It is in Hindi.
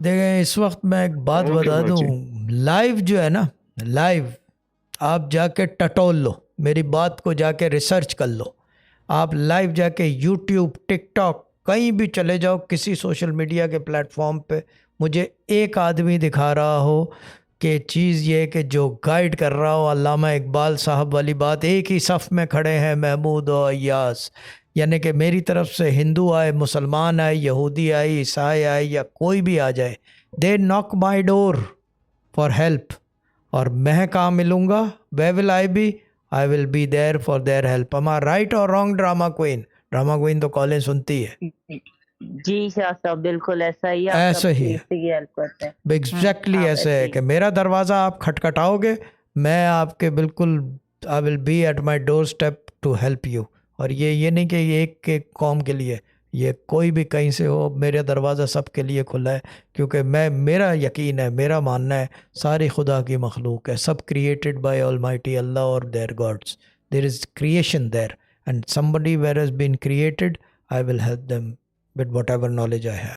देखें, इस वक्त मैं एक बात ओके बता दूं, बाजी। लाइव जो है ना, लाइव आप जाके टटोल लो, मेरी बात को जाके रिसर्च कर लो। आप लाइव जाके यूट्यूब, टिकटॉक, कहीं भी चले जाओ, किसी सोशल मीडिया के प्लेटफॉर्म पे मुझे एक आदमी दिखा रहा हो कि चीज़ ये कि जो गाइड कर रहा हो अल्लामा इकबाल साहब वाली बात, एक ही सफ़ में खड़े हैं महमूद और अय्यास, यानी कि मेरी तरफ से हिंदू आए, मुसलमान आए, यहूदी आए, ईसाई आए, या कोई भी आ जाए, they knock my door for help, और मैं कहाँ मिलूँगा, where will I be, I will be there for their help. Am I right और wrong drama queen? Drama queen तो कॉलें सुनती है। जी शाह साहब, बिल्कुल ऐसा ही है, आप ऐसे ही सबकी है, इसी की हेल्प करते हैं। एग्जैक्टली आप ऐसे ऐसे है ही कि मेरा दरवाज़ा आप खटखटाओगे, मैं आपके बिल्कुल, I will be at my doorstep to help you. और ये नहीं कि ये एक के कौम के लिए, ये कोई भी कहीं से हो, मेरा दरवाज़ा सबके लिए खुला है। क्योंकि मेरा यकीन है, मेरा मानना है, सारी खुदा की मखलूक है, सब क्रिएटेड बाय ऑलमाइटी अल्लाह और their gods. There is creation there, and somebody where has been created, I will help them with whatever knowledge I have.